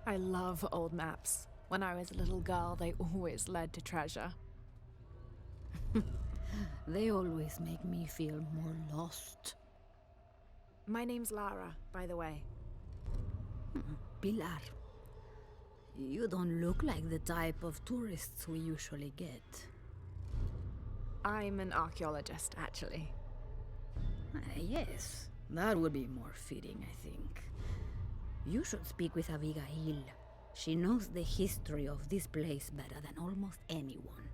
I love old maps. When I was a little girl, they always led to treasure. They always make me feel more lost. My name's Lara, by the way. Pilar, you don't look like the type of tourists we usually get. I'm an archaeologist, actually. Yes, that would be more fitting, I think. You should speak with Abigail. She knows the history of this place better than almost anyone.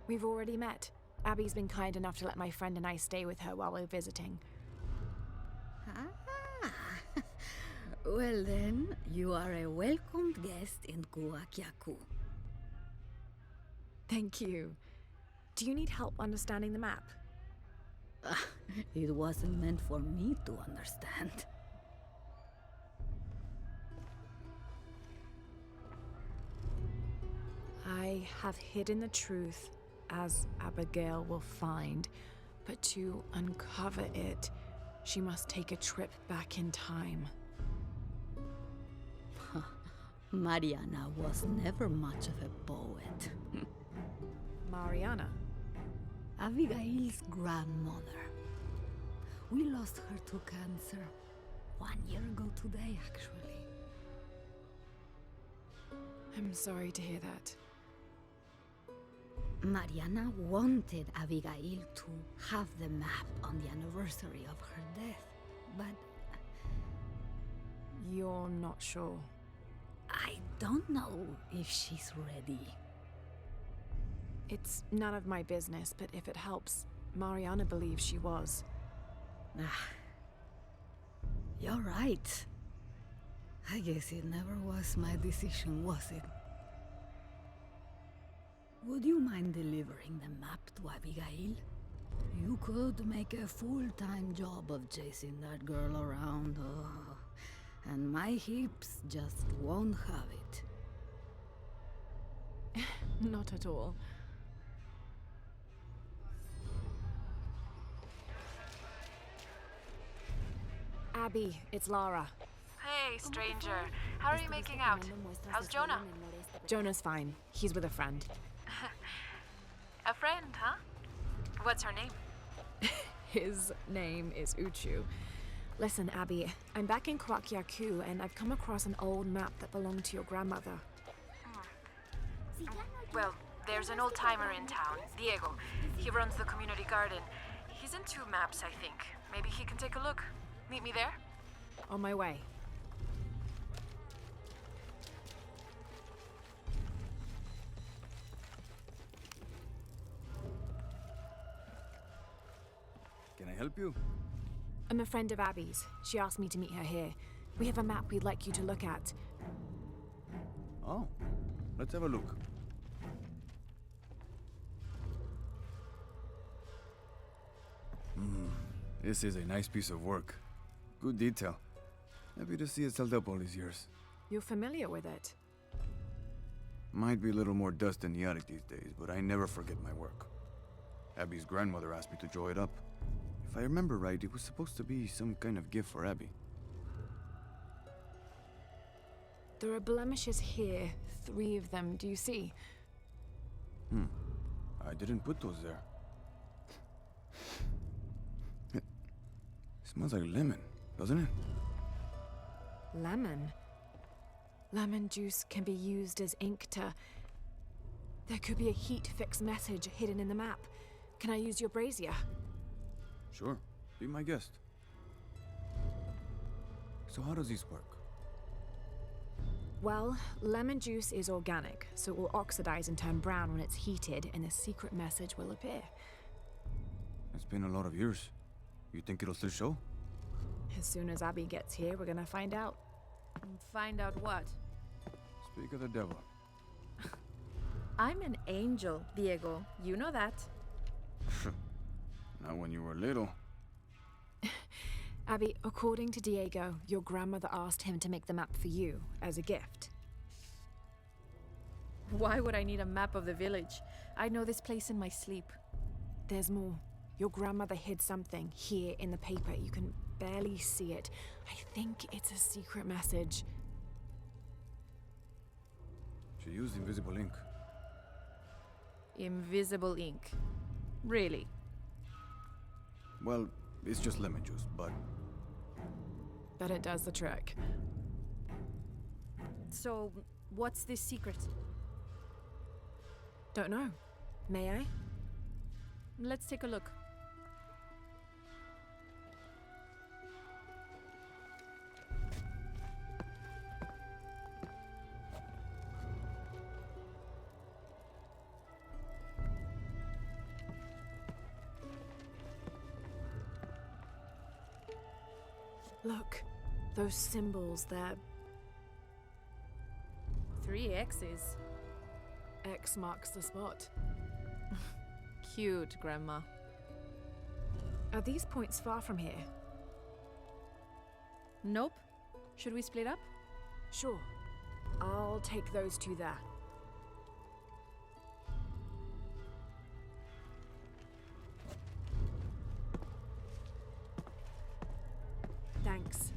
We've already met. Abby's been kind enough to let my friend and I stay with her while we're visiting. Ah, well then, you are a welcomed guest in Kuakyaku. Thank you. Do you need help understanding the map? It wasn't meant for me to understand. I have hidden the truth, as Abigail will find. But to uncover it, she must take a trip back in time. Mariana was never much of a poet. Mariana? Abigail's grandmother. We lost her to cancer 1 year ago today, actually. I'm sorry to hear that. Mariana wanted Abigail to have the map on the anniversary of her death, but You're not sure? I don't know if she's ready. It's none of my business, but if it helps, Mariana believes she was. You're right. I guess it never was my decision, was it? Would you mind delivering the map to Abigail? You could make a full-time job of chasing that girl around, and my hips just won't have it. Not at all. Abby, it's Lara. Hey, stranger. How are you making out? How's Jonah? Jonah's fine. He's with a friend. A friend, huh? What's her name? His name is Uchu. Listen, Abby, I'm back in Kwakyaku and I've come across an old map that belonged to your grandmother. Well, there's an old-timer in town, Diego. He runs the community garden. He's into maps, I think. Maybe he can take a look. Meet me there? On my way. Can I help you? I'm a friend of Abby's. She asked me to meet her here. We have a map we'd like you to look at. Oh, let's have a look. This is a nice piece of work. Good detail. Happy to see it's held up all these years. You're familiar with it? Might be a little more dust than the attic these days, but I never forget my work. Abby's grandmother asked me to draw it up. If I remember right, it was supposed to be some kind of gift for Abby. There are blemishes here, 3 of them, do you see? I didn't put those there. It smells like lemon, doesn't it? Lemon? Lemon juice can be used as ink to... There could be a heat-fix message hidden in the map. Can I use your brazier? Sure, be my guest. So how does this work? Well, lemon juice is organic, so it will oxidize and turn brown when it's heated, and a secret message will appear. It's been a lot of years. You think it'll still show? As soon as Abby gets here, we're gonna find out. Find out what? Speak of the devil. I'm an angel, Diego. You know that. Not when you were little. Abby, according to Diego, your grandmother asked him to make the map for you, as a gift. Why would I need a map of the village? I know this place in my sleep. There's more. Your grandmother hid something here in the paper. You can barely see it. I think it's a secret message. She used invisible ink. Invisible ink. Really? Well, it's just lemon juice, but But it does the trick. So, what's this secret? Don't know. May I? Let's take a look. Look, those symbols, they're 3 X's. X marks the spot. Cute, Grandma. Are these points far from here? Nope. Should we split up? Sure. I'll take those two there. Thanks.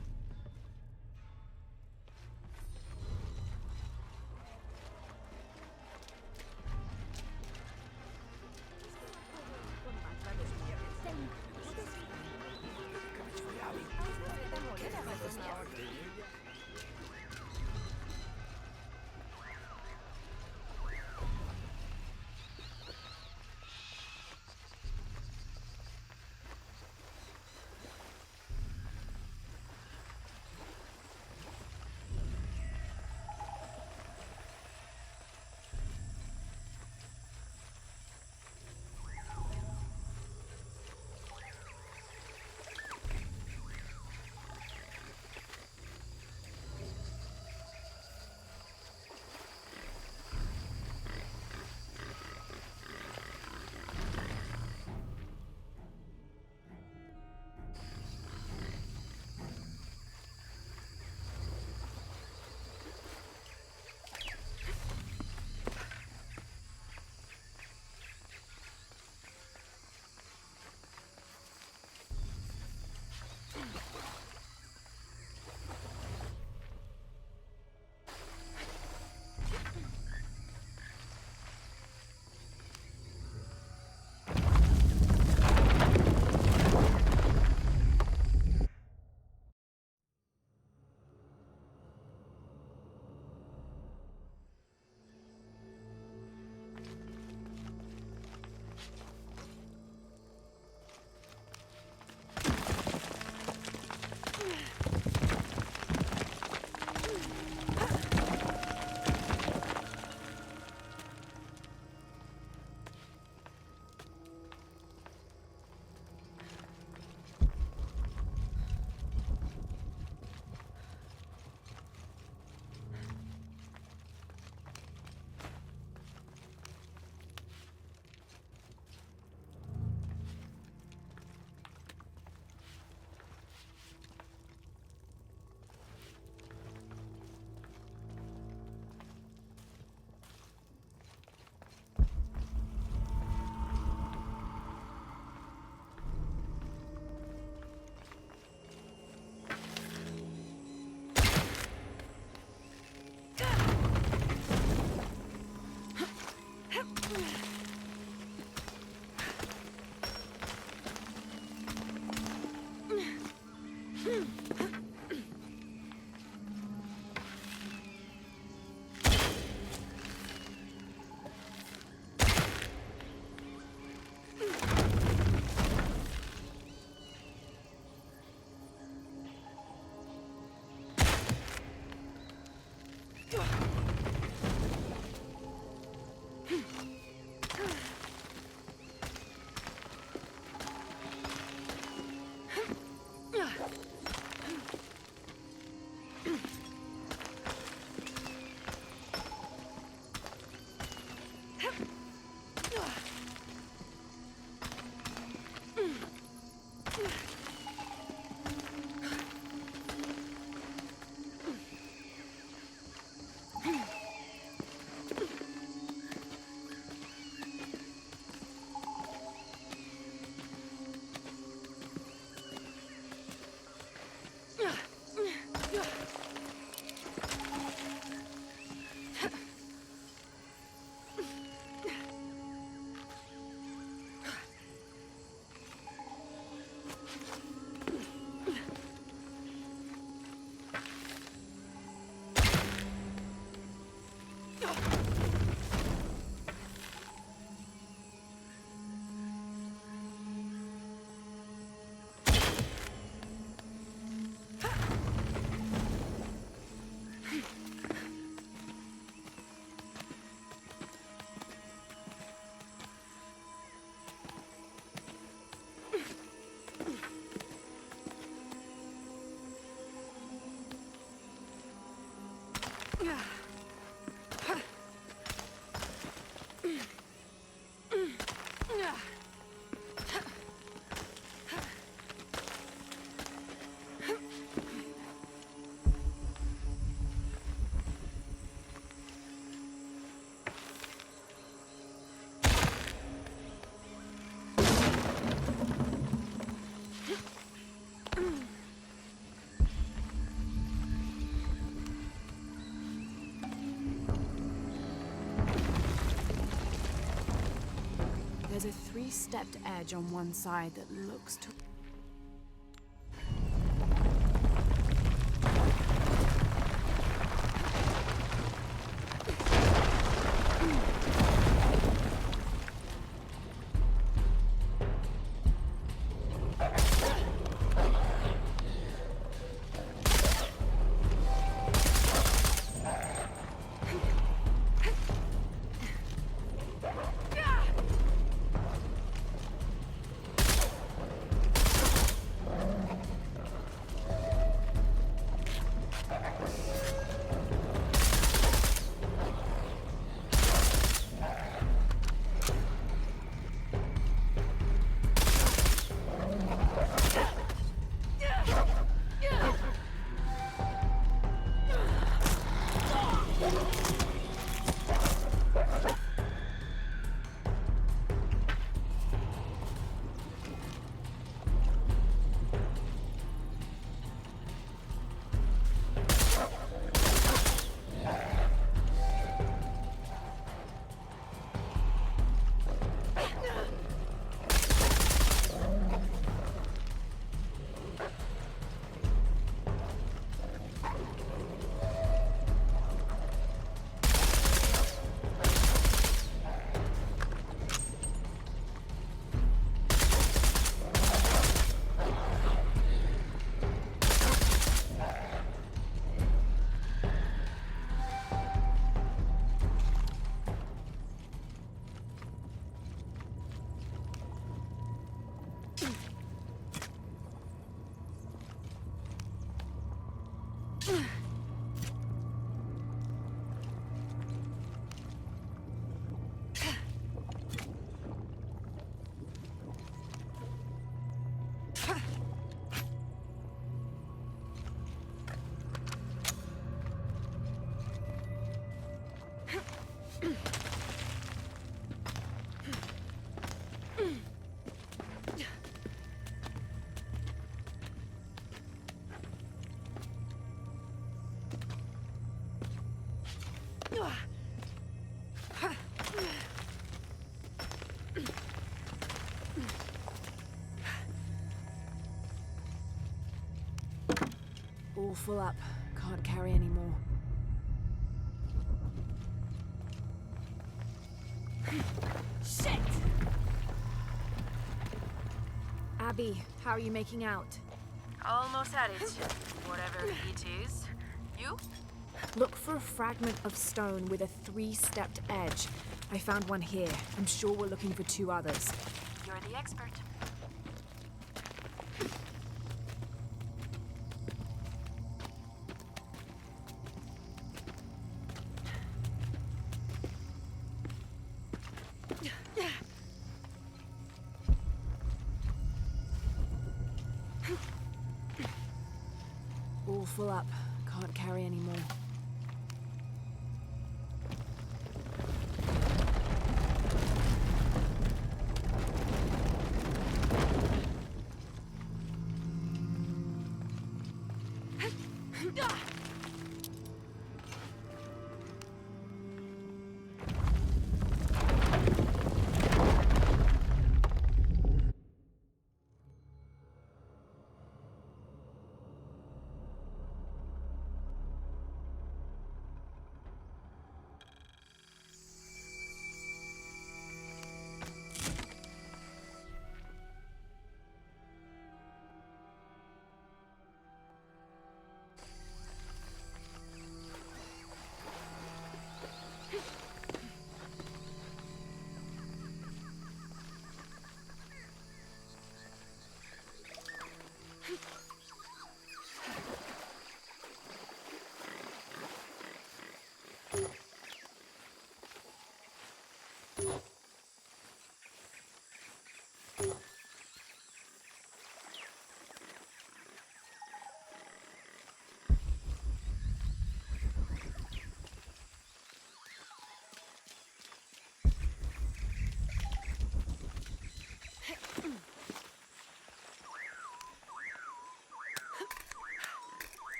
There's a three-stepped edge on one side that looks to... All full up. Can't carry any more. Shit! Abby, how are you making out? Almost at it. Whatever it is. You? Look for a fragment of stone with a three-stepped edge. I found one here. I'm sure we're looking for two others. You're the expert. All full up. Can't carry any more.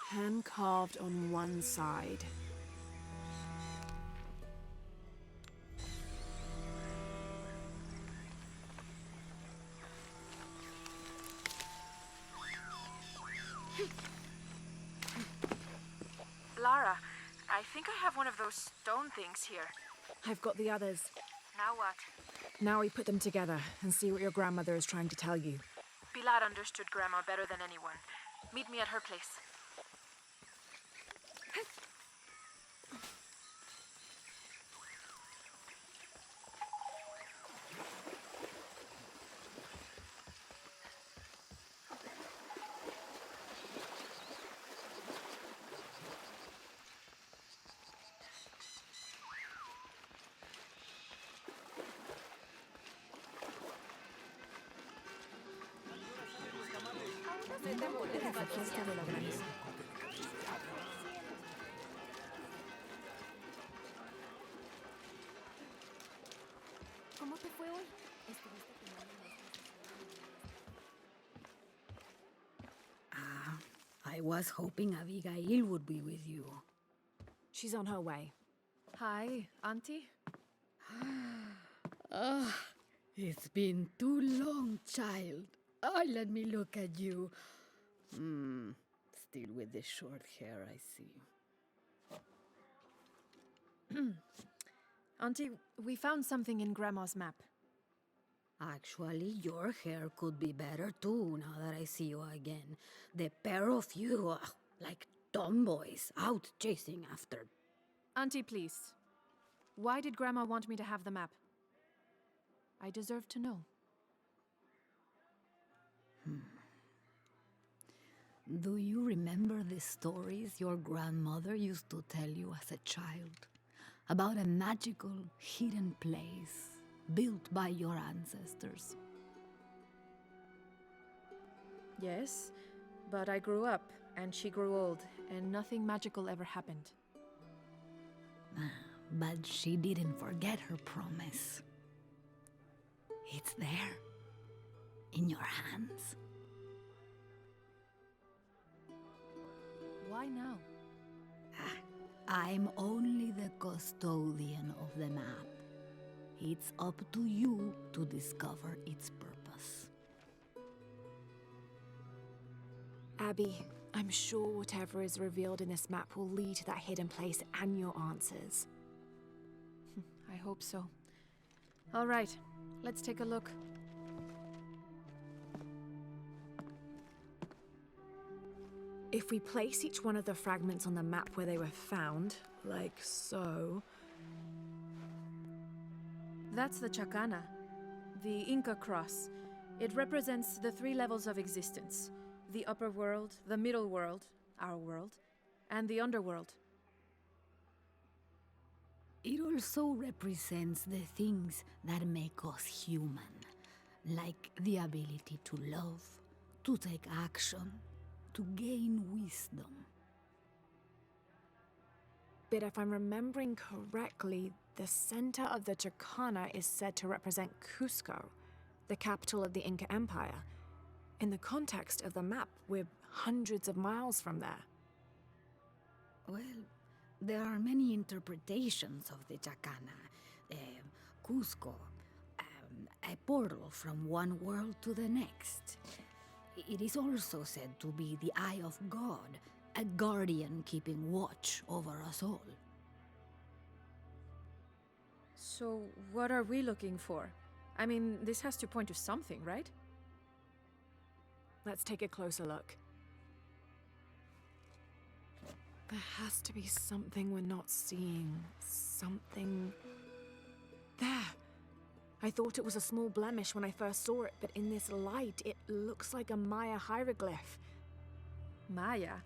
Hand carved on one side. think I have one of those stone things here. I've got the others. Now what? Now we put them together and see what your grandmother is trying to tell you. Pilar understood Grandma better than anyone. Meet me at her place. ¿Cómo te fue hoy? I was hoping Abigail would be with you. She's on her way. Hi, Auntie. It's been too long, child. Oh, let me look at you. Still with the short hair, I see. Auntie, we found something in Grandma's map. Actually, your hair could be better too, now that I see you again. The pair of you, like tomboys, out chasing after. Auntie, please. Why did Grandma want me to have the map? I deserve to know. Do you remember the stories your grandmother used to tell you as a child? About a magical, hidden place built by your ancestors? Yes, but I grew up, and she grew old, and nothing magical ever happened. But she didn't forget her promise. It's there, in your hands. Why now? I'm only the custodian of the map. It's up to you to discover its purpose. Abby, I'm sure whatever is revealed in this map will lead to that hidden place and your answers. I hope so. All right, let's take a look. If we place each one of the fragments on the map where they were found, like so... That's the Chacana, the Inca cross. It represents the 3 levels of existence. The upper world, the middle world, our world, and the underworld. It also represents the things that make us human, like the ability to love, to take action, to gain wisdom. But if I'm remembering correctly, the center of the Chacana is said to represent Cusco, the capital of the Inca Empire. In the context of the map, we're hundreds of miles from there. Well, there are many interpretations of the Chacana. Cusco, a portal from one world to the next. It is also said to be the eye of God, a guardian keeping watch over us all. So, what are we looking for? I mean, this has to point to something, right? Let's take a closer look. There has to be something we're not seeing. Something... There! I thought it was a small blemish when I first saw it, but in this light, it looks like a Maya hieroglyph. Maya?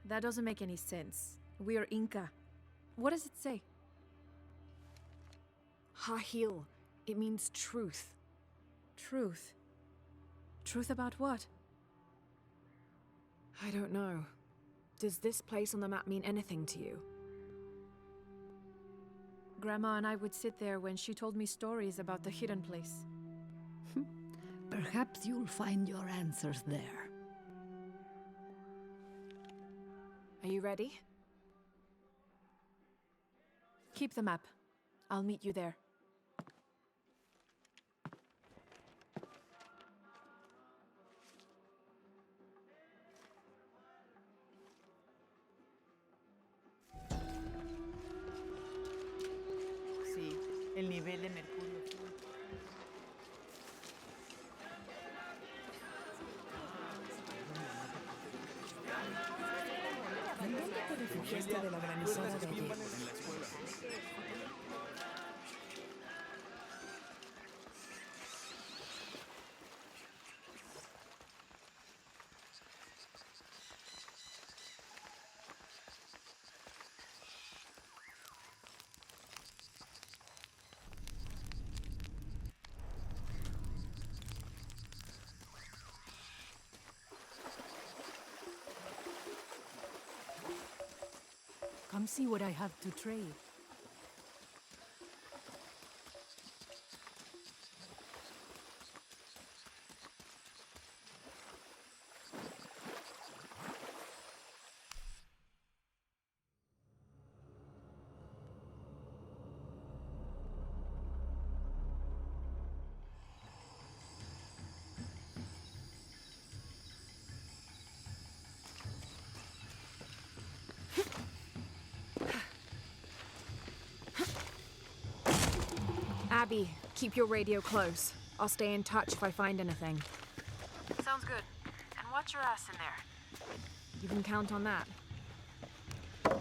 That doesn't make any sense. We are Inca. What does it say? Hahil. It means truth. Truth. Truth about what? I don't know. Does this place on the map mean anything to you? Grandma and I would sit there when she told me stories about the hidden place. Perhaps you'll find your answers there. Are you ready? Keep the map. I'll meet you there. el nivel de mercurio. ¿En dónde te refugiaste de la granizada de ayer? Come see what I have to trade. Abby, keep your radio close. I'll stay in touch if I find anything. Sounds good. And watch your ass in there. You can count on that. The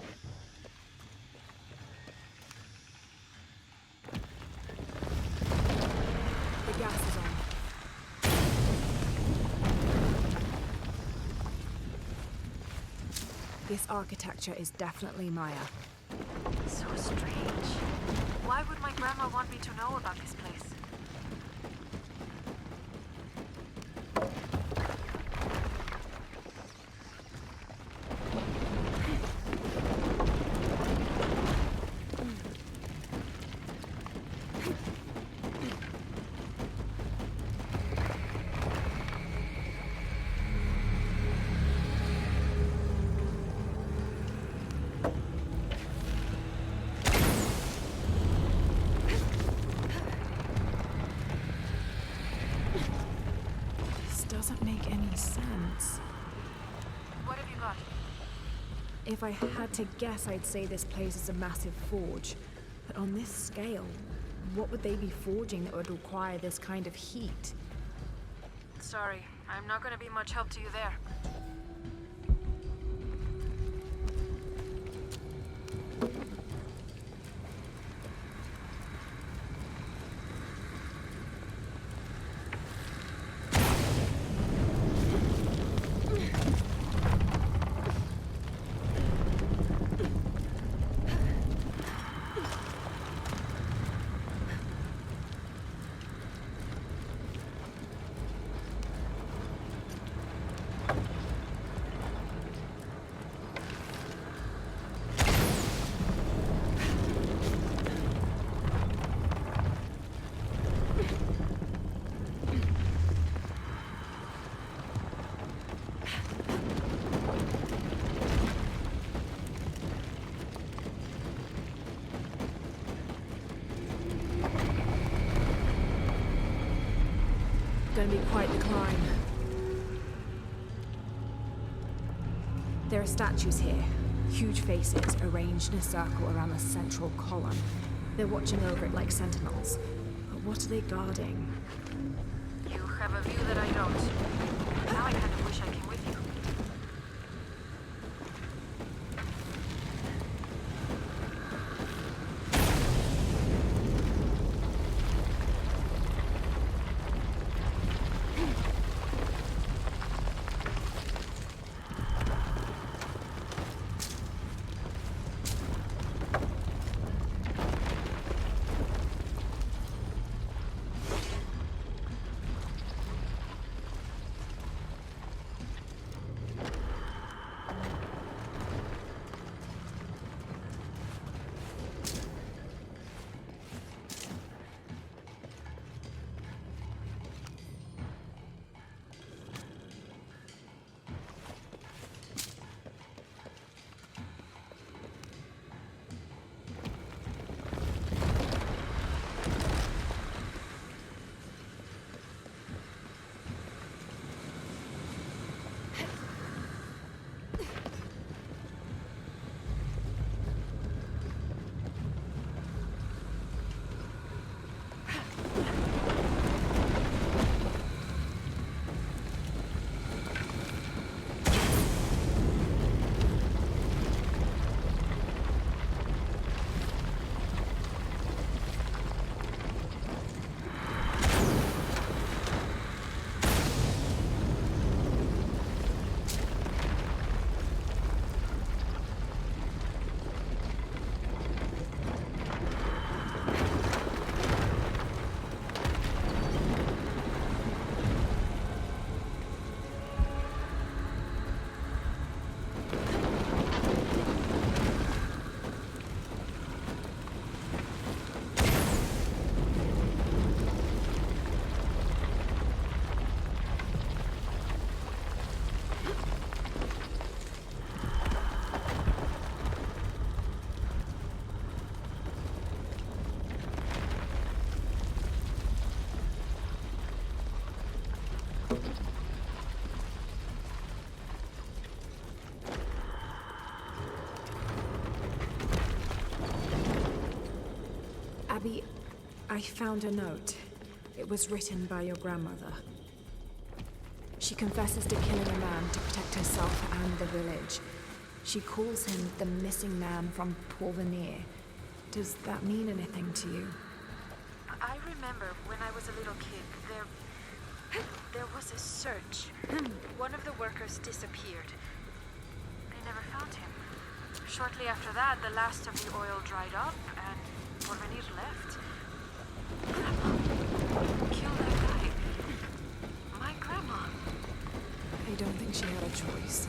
gas is on. This architecture is definitely Maya. So strange. Why would my grandma want me to know about this place? Doesn't make any sense. What have you got? If I had to guess, I'd say this place is a massive forge. But on this scale, what would they be forging that would require this kind of heat? Sorry, I'm not gonna be much help to you there. Gonna be quite the climb. There are statues here. Huge faces arranged in a circle around the central column. They're watching over it like sentinels. But what are they guarding? You have a view that I don't. Now I kind of wish I came with you. Abby, I found a note. It was written by your grandmother. She confesses to killing a man to protect herself and the village. She calls him the missing man from Porvenir. Does that mean anything to you? I remember when I was a little kid, there was a search. One of the workers disappeared. They never found him. Shortly after that, the last of the oil dried up, and Porvenir left. Grandma, kill that guy. My grandma. I don't think she had a choice.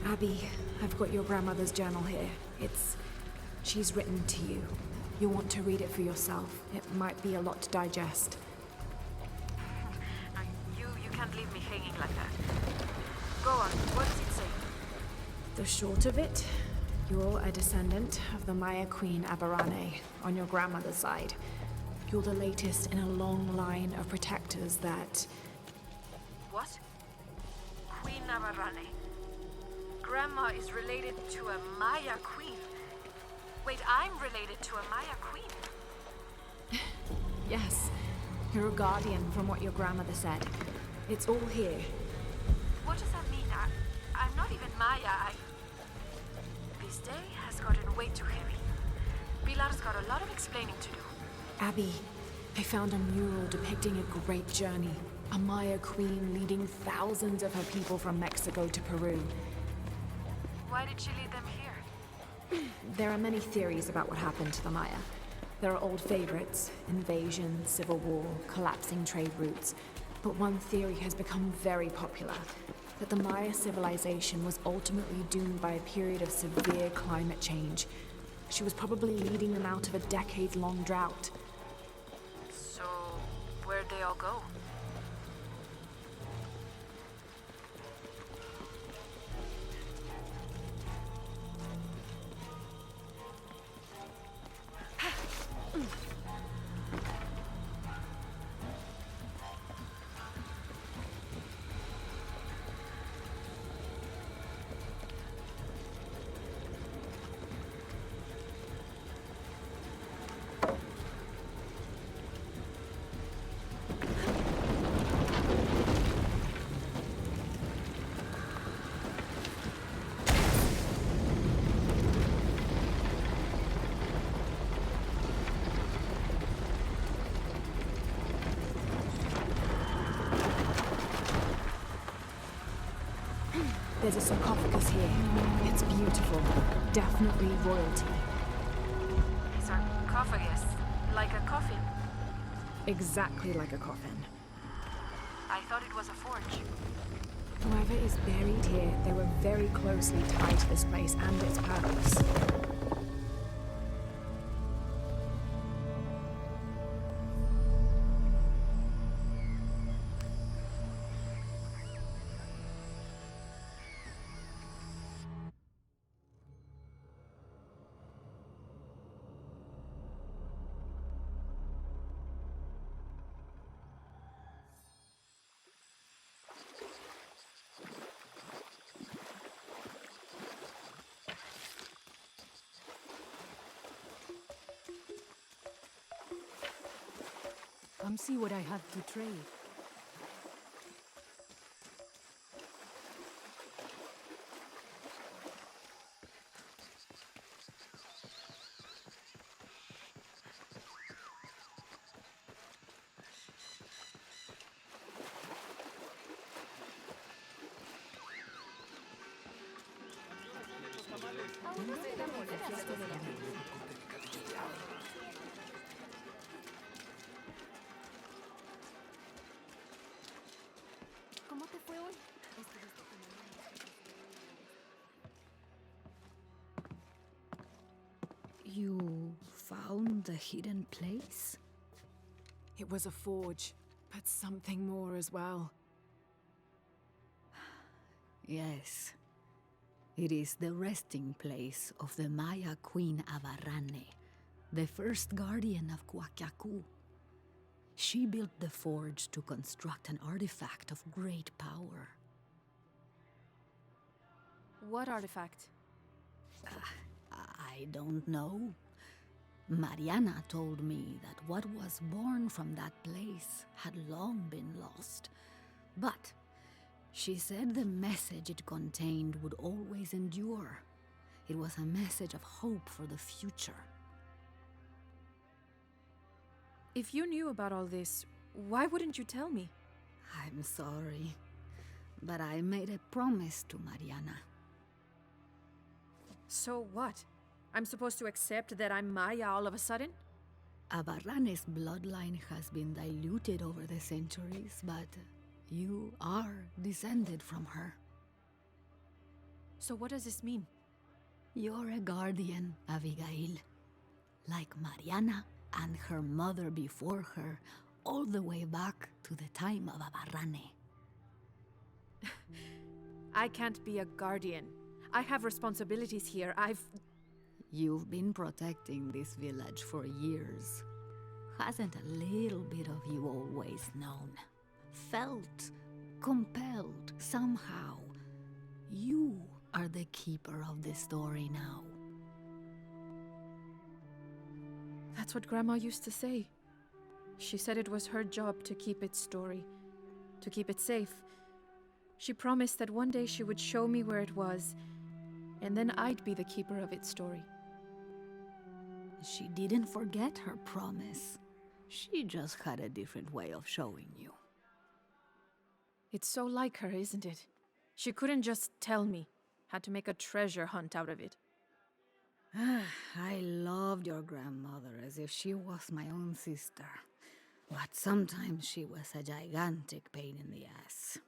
Abby, I've got your grandmother's journal here. She's written to you. You'll want to read it for yourself. It might be a lot to digest. No, you can't leave me hanging like that. Go on, what does it say? The short of it, you're a descendant of the Maya queen Aberrane on your grandmother's side. You're the latest in a long line of protectors that... What? Queen Aberrane. Grandma is related to a Maya queen. Wait, I'm related to a Maya queen. Yes, you're a guardian from what your grandmother said. It's all here. What does that mean? I'm not even Maya. This day has gotten way too heavy. Pilar's got a lot of explaining to do. Abby, I found a mural depicting a great journey. A Maya queen leading thousands of her people from Mexico to Peru. Why did she lead them here? There are many theories about what happened to the Maya. There are old favorites: invasion, civil war, collapsing trade routes. But one theory has become very popular, that the Maya civilization was ultimately doomed by a period of severe climate change. She was probably leading them out of a decade-long drought. So, where'd they all go? There's a sarcophagus here. It's beautiful. Definitely royalty. A sarcophagus, like a coffin. Exactly like a coffin. I thought it was a forge. Whoever is buried here, they were very closely tied to this place and its purpose. Come see what I have to trade. ¿Cómo te fue hoy? You found the hidden place? It was a forge, but something more as well. Yes. It is the resting place of the Maya Queen Aberrane, the first guardian of Kwakiaku. She built the forge to construct an artifact of great power. What artifact? I don't know. Mariana told me that what was born from that place had long been lost. But she said the message it contained would always endure. It was a message of hope for the future. If you knew about all this, why wouldn't you tell me? I'm sorry, but I made a promise to Mariana. So what? I'm supposed to accept that I'm Maya all of a sudden? Aberrane's bloodline has been diluted over the centuries, but you are descended from her. So what does this mean? You're a guardian, Abigail. Like Mariana and her mother before her, all the way back to the time of Abarrane. I can't be a guardian. I have responsibilities here. You've been protecting this village for years. Hasn't a little bit of you always known? Felt compelled somehow? You are the keeper of the story now. That's what Grandma used to say. She said it was her job to keep its story, to keep it safe. She promised that one day she would show me where it was, and then I'd be the keeper of its story. She didn't forget her promise. She just had a different way of showing you. It's so like her, isn't it? She couldn't just tell me. Had to make a treasure hunt out of it. I loved your grandmother as if she was my own sister. But sometimes she was a gigantic pain in the ass.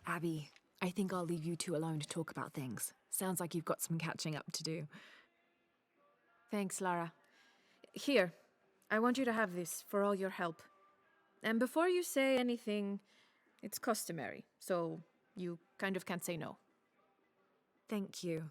Abby, I think I'll leave you two alone to talk about things. Sounds like you've got some catching up to do. Thanks, Lara. Here, I want you to have this for all your help. And before you say anything, it's customary, so you kind of can't say no. Thank you.